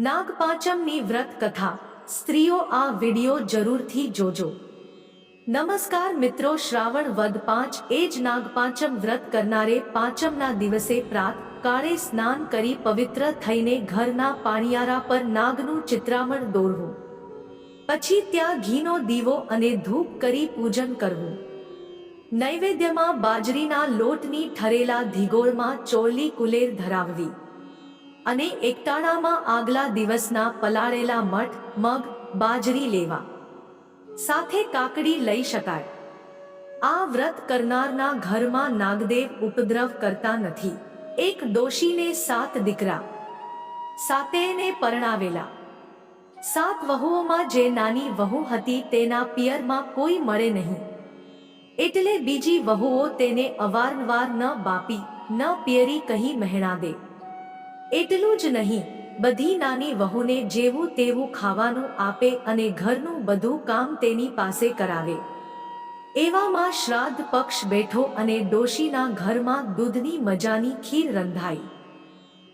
નાગપાંચમની વ્રત કથા સ્ત્રીઓ આ વિડિયો જરૂરથી જોજો। નમસ્કાર મિત્રો, શ્રાવણ વદ 5 એ જ નાગપાંચમ વ્રત કરનારે પાંચમના દિવસે પ્રાત કાળે સ્નાન કરી પવિત્ર થઈને ઘરના પાણિયારા પર નાગનું ચિત્રામણ દોરવું, પછી ત્યાં ઘીનો દીવો અને ધૂપ કરી પૂજન કરવું। નૈવેદ્યમાં બાજરીના લોટની ઠરેલા ધીગોળમાં ચોળલી કુલેર ધરાવવી અને એકટાણામાં આગલા દિવસના પલાળેલા મઠ, મગ, બાજરી લેવા, સાથે કાકડી લઈ શકાય। આ વ્રત કરનારના ઘરમાં નાગદેવ ઉપદ્રવ કરતા નથી। એક ડોશીને 7 દીકરા, સાતેયને પરણાવેલા। 7 વહુઓમાં જે નાની વહુ હતી તેના પિયરમાં કોઈ મળે નહીં, એટલે બીજી વહુઓ તેને અવારનવાર ન બાપી ન પિયરી કહી મહેણા દે। એટલું જ નહીં, બધી નાની વહુને જેવું તેવું ખાવાનું આપે અને ઘરનું બધું કામ તેની પાસે કરાવે। એવામાં શ્રાદ્ધ પક્ષ બેઠો અને ડોશીના ઘરમાં દૂધની મજાની ખીર રંધાઈ,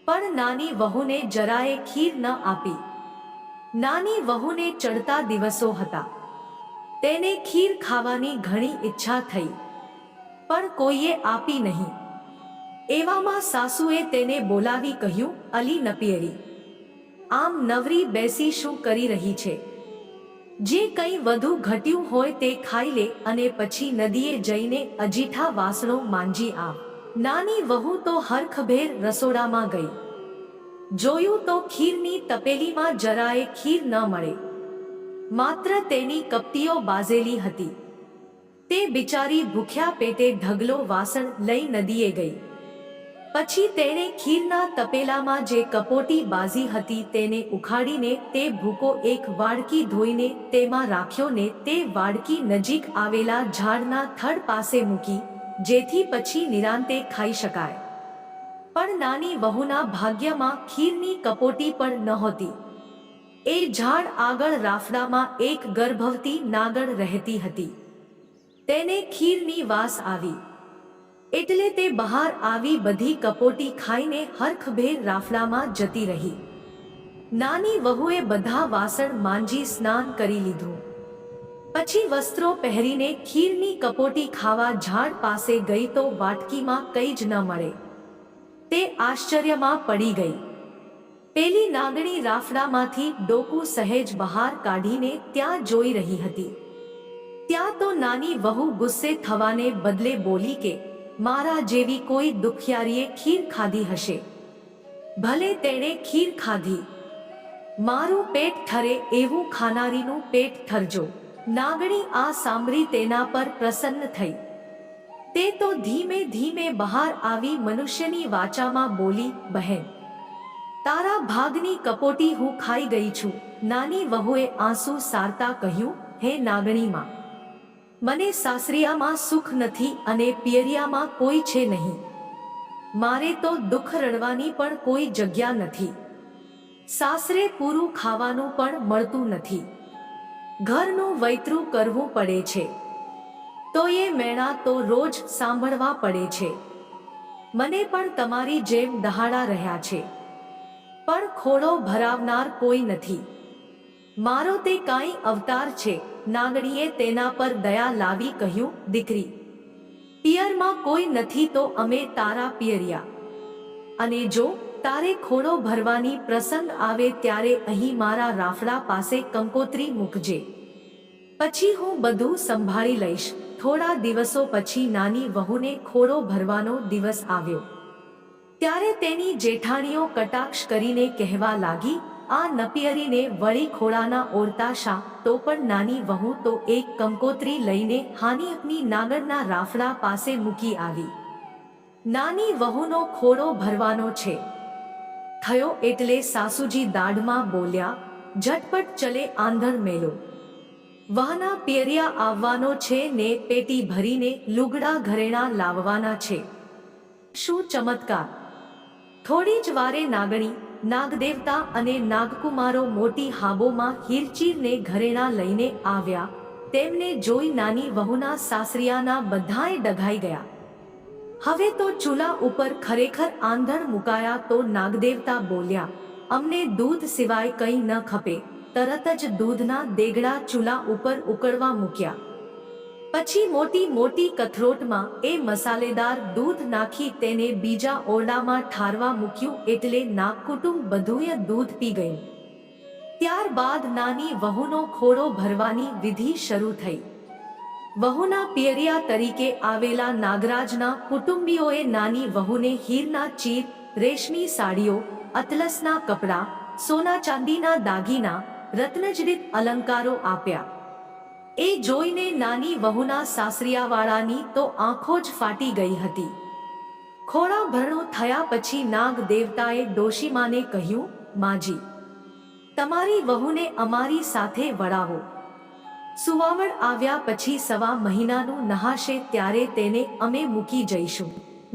પણ નાની વહુને જરાયે ખીર ન આપી। નાની વહુને ચડતા દિવસો હતા, તેને ખીર ખાવાની ઘણી ઈચ્છા થઈ, પણ કોઈએ આપી નહીં। એવામાં સાસુએ તેને બોલાવી કહ્યું, અલી નપિયરી, આમ નવરી બેસી શું કરી રહી છે? જે કંઈ વધુ ઘટ્યું હોય તે ખાઈ લે અને પછી નદીએ જઈને અજીઠા વાસણો માંજી આવ। નાની વહુ તો હરખભેર રસોડામાં ગઈ, જોયું તો ખીરની તપેલીમાં જરાયે ખીર ન મળે, માત્ર તેની કપટીઓ બાઝેલી હતી। તે બિચારી ભૂખ્યા પેટે ઢગલો વાસણ લઈ નદીએ ગઈ। પછી તેણે ખીરના તપેલામાં જે કપોટી બાજી હતી તેને ઉખાડીને તે ભૂકો એક વાડકી ધોઈને તેમાં રાખ્યો ને તે વાડકી નજીક આવેલા ઝાડના થડ પાસે મૂકી, જેથી પછી નિરાંતે ખાઈ શકાય। પણ નાની વહુના ભાગ્યમાં ખીરની કપોટી પણ નહોતી। એ ઝાડ આગળ રાફડામાં એક ગર્ભવતી નાગણ રહેતી હતી। તેને ખીરની વાસ આવી, એટલે તે બહાર આવી બધી કપોટી ખાઈને હરખભેર રાફડામાં જતી રહી। નાની વહુએ બધા વાસણ માંજી સ્નાન કરી લીધું, પછી વસ્ત્રો પહેરીને ખીરની કપોટી ખાવા ઝાડ પાસે ગઈ તો વાટકીમાં કંઈ જ ન મળે। તે આશ્ચર્યમાં પડી ગઈ। પેલી નાગણી રાફડામાંથી ડોકું સહેજ બહાર કાઢીને ત્યાં જોઈ રહી હતી। ત્યાં તો નાની વહુ ગુસ્સે થવાને બદલે બોલી કે મારા જેવી કોઈ દુખિયારીએ ખીર ખાધી હશે, ભલે તેણે ખીર ખાધી, મારું પેટ ઠરે એવું ખાનારીનું પેટ ઠરજો। નાગણી આ સાંભળી તેના પર પ્રસન્ન થઈ। તે તો ધીમે ધીમે બહાર આવી મનુષ્યની વાચામાં બોલી, બહેન, તારા ભાગની કપોટી હું ખાઈ ગઈ છું। નાની વહુએ આંસુ સારતા કહ્યું, હે નાગણીમાં, મને સાસરિયામાં સુખ નથી અને પિયરિયામાં કોઈ છે નહીં। મારે તો દુઃખ રડવાની પણ કોઈ જગ્યા નથી। સાસરે પૂરું ખાવાનું પણ મળતું નથી, ઘરનું વૈતરું કરવું પડે છે, તો એ મેણા તો રોજ સાંભળવા પડે છે। મને પણ તમારી જેમ દહાડા રહ્યા છે, પણ ખોળો ભરાવનાર કોઈ નથી। મારો તે કાંઈ અવતાર છે? નાગણીએ તેના પર દયા લાવી કહ્યું, દીકરી, પિયરમાં કોઈ નથી તો અમે તારા પિયરિયા, અને જો તારે ખોળો ભરવાની પ્રસંગ આવે ત્યારે અહીં મારા રાફડા પાસે કંકોત્રી મૂકજે, પછી હું બધું સંભાળી લઈશ। થોડા દિવસો પછી નાની વહુને ખોળો ભરવાનો દિવસ આવ્યો, ત્યારે તેની જેઠાણીઓ કટાક્ષ કરીને કહેવા લાગી, આ નપિયરીને વળી ખોળાના ઓરતા શા? તો પણ નાની વહુ તો એક કંકોત્રી લઈને હાનિયકની નાગણના રાફડા પાસે મૂકી આવી। નાની વહુનો ખોળો ભરવાનો છે થયો એટલે સાસુજી દાઢમાં બોલ્યા, ઝટપટ ચલે આંધણ મેલો, વહના પિયરિયા આવવાનો છે ને પેટી ભરીને લુગડા ઘરેણા લાવવાના છે। શું ચમત્કાર! થોડી જ વારે નાગણી, નાગદેવતા અને નાગકુમારો મોટી હાબોમાં હીરચીરને ઘરેણા લઈને આવ્યા। તેમને જોઈ નાની વહુના સાસરિયાના બધાએ ડઘાઈ ગયા। હવે તો ચૂલા ઉપર ખરેખર આંધણ મુકાયા તો નાગદેવતા બોલ્યા, અમને દૂધ સિવાય કંઈ ન ખપે. તરત જ દૂધના દેગડા ચૂલા ઉપર ઉકળવા મૂક્યા. પછી મોટી મોટી કથરોટમાં એ મસાલેદાર દૂધ નાખી તેને બીજા ઓરડામાં ઠારવા મૂક્યું એટલે નાગકુટુંબ બધુંય દૂધ પી ગયું. ત્યારબાદ નાની વહુનો ખોળો ભરવાની વિધિ શરૂ થઈ. વહુના પિયરિયા તરીકે આવેલા નાગરાજના કુટુંબીઓએ નાની વહુને હીરના ચીર, રેશમી સાડીઓ, અતલસના કપડાં, સોના ચાંદીના દાગીના, રત્નજડિત અલંકારો આપ્યા. એ જોઈને નાની વહુના સાસરિયાવાળાની તો આંખો જ ફાટી ગઈ હતી. ખોળા ભરણું થયા પછી નાગ દેવતાએ ડોશીમાને કહ્યું, માજી, તમારી વહુને અમારી સાથે વળાવો. સુવાવડ આવ્યા પછી 1.25 મહિનાનું નહાશે ત્યારે તેને અમે મૂકી જઈશું.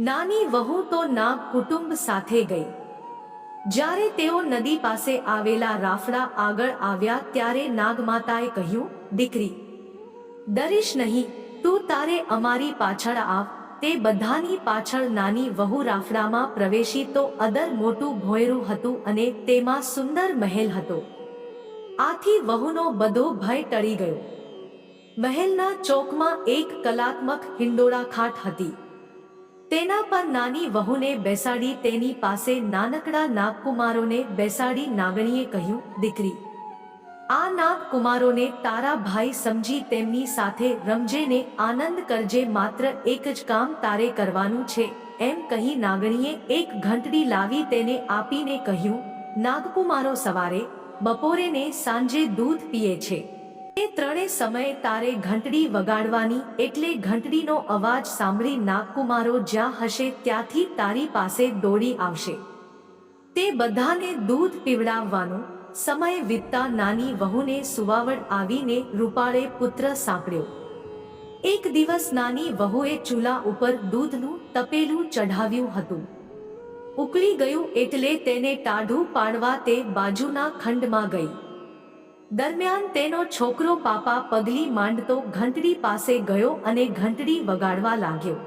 નાની વહુ તો નાગ કુટુંબ સાથે ગઈ. જ્યારે તેઓ નદી પાસે આવેલા રાફડા આગળ આવ્યા ત્યારે નાગમાતાએ કહ્યું, દીકરી, ડરીશ નહીં, તું તારે અમારી પાછળ આવ. તે બધાની પાછળ નાની વહુ રાફડામાં પ્રવેશી તો અદર મોટું ભોંયરું હતું અને તેમાં સુંદર મહેલ હતો. આથી વહુનો બધો ભય ટળી ગયો. મહેલના ચોકમાં એક કલાત્મક હિંડોળા ખાટ હતી. તેના પર નાની વહુને બેસાડી તેની પાસે નાનકડા નાગકુમારોને બેસાડી નાગણીએ કહ્યું, દીકરી, આ નાગકુમારોને તારા ભાઈ સમજી તેમની સાથે રમજે ને આનંદ કરજે. માત્ર એક જ કામ તારે કરવાનું છે. એમ કહી નાગણીએ એક ઘંટડી લાવી તેને આપીને કહ્યું, નાગકુમારો સવારે, બપોરે ને સાંજે દૂધ પીએ છે. એ ત્રણે સમયે તારે ઘંટડી વગાડવાની એટલે ઘંટડીનો અવાજ સાંભળી નાગકુમારો જ્યાં હશે ત્યાંથી તારી પાસે દોડી આવશે. તે બધાને દૂધ પીવડાવવાનું. સમય વીતતા નાની વહુને સુવાવડ આવીને રૂપાળે પુત્ર સાંપડ્યો. એક દિવસ નાની વહુએ ચૂલા ઉપર દૂધનું તપેલું ચઢાવ્યું હતું. ઉકળી ગયું એટલે તેને ટાઢું પાડવા તે બાજુના ખંડમાં ગઈ. દરમિયાન તેનો છોકરો પાપા પગલી માંડતો ઘંટડી પાસે ગયો અને ઘંટડી વગાડવા લાગ્યો.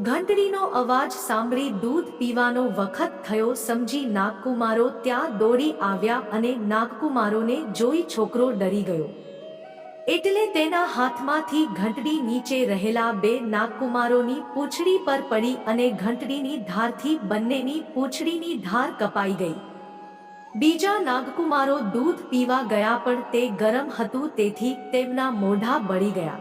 ઘંટડીનો અવાજ સાંભળી દૂધ પીવાનો વખત થયો સમજી નાગકુમારો ત્યાં દોડી આવ્યા અને નાગકુમારોને જોઈ છોકરો ડરી ગયો. એટલે તેના હાથમાંથી ઘંટડી નીચે રહેલા 2 નાગકુમારોની પૂંછડી પર પડી અને ઘંટડીની ધારથી બંનેની પૂંછડીની ધાર કપાઈ ગઈ. બીજા નાગકુમારો દૂધ પીવા ગયા પણ તે ગરમ હતું તેથી તેમના મોઢા બળી ગયા.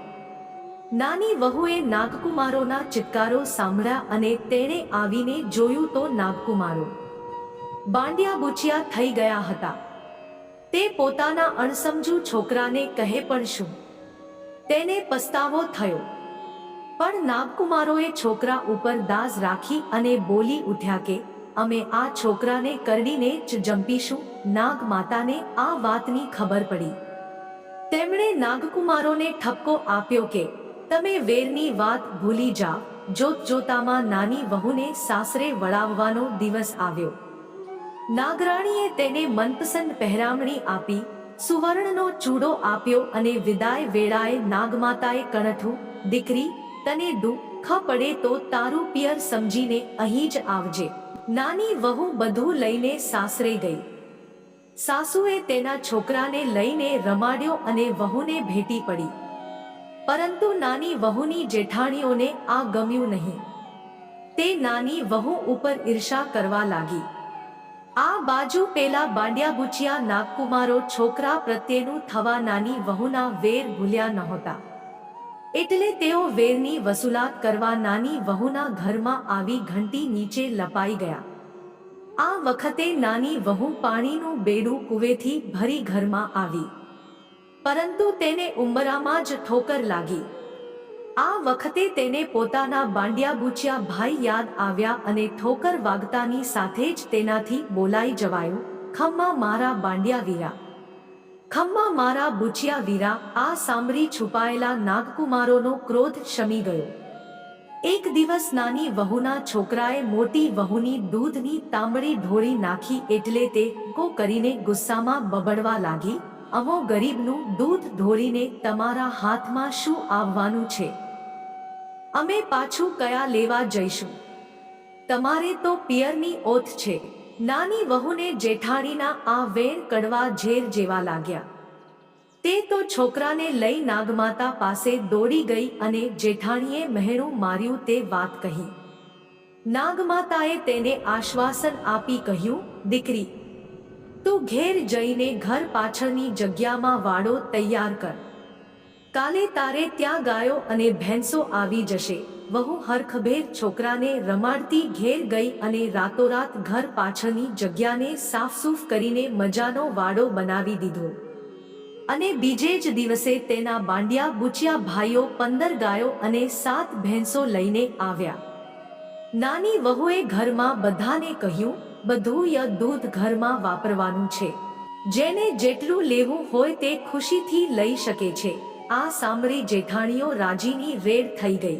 નાની વહુએ નાગકુમારોના ચિત્કારો સાંભળ્યા અને તેણે આવીને જોયું તો નાગકુમારો બાંડિયા બુચિયા થઈ ગયા હતા. તે પોતાના અણસમજુ છોકરાને કહે પણ શું? તેને પસ્તાવો થયો. પણ નાગકુમારોએ છોકરા ઉપર દાઝ રાખી અને બોલી ઉઠ્યા કે અમે આ છોકરાને કરડીને જ જંપીશું. નાગ માતાને આ વાતની ખબર પડી. તેમણે નાગકુમારોને ઠપકો આપ્યો કે તમે વેરની વાત ભૂલી જાઓ. જોત જોતામાં નાની વહુને સાસરે વળાવવાનો દિવસ આવ્યો. નાગરાણીએ તેને મનપસંદ પહેરામણી આપી, સુવર્ણનો ચૂડો આપ્યો અને વિદાય વેળાએ નાગમાતાએ કણઠું, દીકરી, તને દુઃખ પડે તો તારું પિયર સમજીને અહીં જ આવજે. નાની વહુ બધું લઈને સાસરે ગઈ. સાસુએ તેના છોકરાને લઈને રમાડ્યો અને વહુને ભેટી પડી. પરંતુ નાની વહુની જેઠાણીઓને આ ગમ્યું નહીં. તે નાની વહુ ઉપર ઈર્ષા કરવા લાગી. આ બાજુ પેલા બાંડિયા બુચિયા નાગકુમારો છોકરા પ્રત્યેનું થવા નાની વહુના વેર ભૂલ્યા નહોતા. એટલે તેઓ વેરની વસૂલાત કરવા નાની વહુના ઘરમાં આવી ઘંટી નીચે લપાઈ ગયા. આ વખતે નાની વહુ પાણીનું બેડું કુવેથી ભરી ઘરમાં આવી. પરંતુ તેને ઉંબરામાં જ ઠોકર લાગી. આ વખતે તેને પોતાના બાંડિયા બુચિયા ભાઈ યાદ આવ્યા અને ઠોકર વાગતાની સાથે જ તેનાથી બોલાઈ જવાયું, ખમ્મા મારા બાંડિયા વીરા, ખમ્મા મારા બુચિયા વીરા. આ સાંભળી છુપાયેલા નાગકુમારોનો ક્રોધ શમી ગયો. એક દિવસ નાની વહુના છોકરાએ મોટી વહુની દૂધની તાંબડી ઢોળી નાખી એટલે તે કો કરીને ગુસ્સામાં બબડવા લાગી, અમો ગરીબનું દૂધ ઢોળીને તમારા હાથમાં શું આવવાનું છે? અમે પાછું કયા લેવા જઈશું? તમારે તો પિયરની ઓથ છે. નાની વહુને જેઠાણીના આ વેણ કડવા ઝેર જેવા લાગ્યા. તે તો છોકરાને લઈ નાગમાતા પાસે દોડી ગઈ અને જેઠાણીએ મહેણું માર્યું તે વાત કહી. નાગમાતાએ તેને આશ્વાસન આપી કહ્યું, દીકરી, તું ઘેર જઈને ઘર પાછળની જગ્યામાં વાડો તૈયાર કર. કાલે તારે ત્યાં ગાયો અને ભેંસો આવી જશે. વહુ હરખભેર છોકરાને રમાડતી ઘેર ગઈ અને રાતોરાત ઘર પાછળની જગ્યાને સાફસૂફ કરીને મજાનો વાડો બનાવી દીધો. અને બીજે જ દિવસે તેના બાંડિયા બુચિયા ભાઈઓ 15 ગાયો અને 7 ભેંસો લઈને આવ્યા. નાની વહુએ ઘરમાં બધાને કહ્યું, બધું દૂધ ઘરમાં વાપરવાનું છે. જેને જેટલું લેવું હોય તે ખુશીથી લઈ શકે છે. આ સાંભળી જેઠાણીઓ રાજીની રેડ થઈ ગઈ.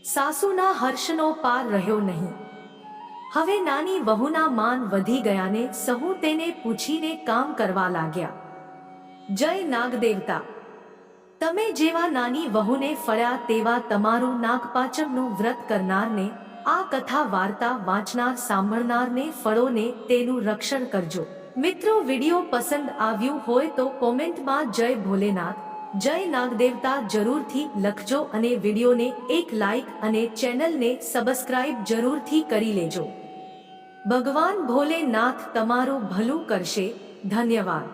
સાસુના હર્ષનો પાર રહ્યો નહીં. હવે નાની વહુના માન વધી ગયાને સહુ તેને પૂછીને કામ કરવા લાગ્યા. જય નાગદેવતા! તમે જેવા નાની વહુને ફળ્યા તેવા તમારું નાગપાંચમનું વ્રત કરનારને, આ કથા વાર્તા વાંચનાર સાંભળનારને ફળોને તેનું રક્ષણ કરજો. મિત્રો, વિડીયો પસંદ આવ્યું હોય તો કોમેન્ટમાં જય ભોલેનાથ, જય નાગદેવતા જરૂરથી લખજો અને વિડીયોને એક લાઈક અને ચેનલને સબસ્ક્રાઇબ જરૂરથી કરી લેજો. ભગવાન ભોલેનાથ તમારું ભલું કરશે. ધન્યવાદ.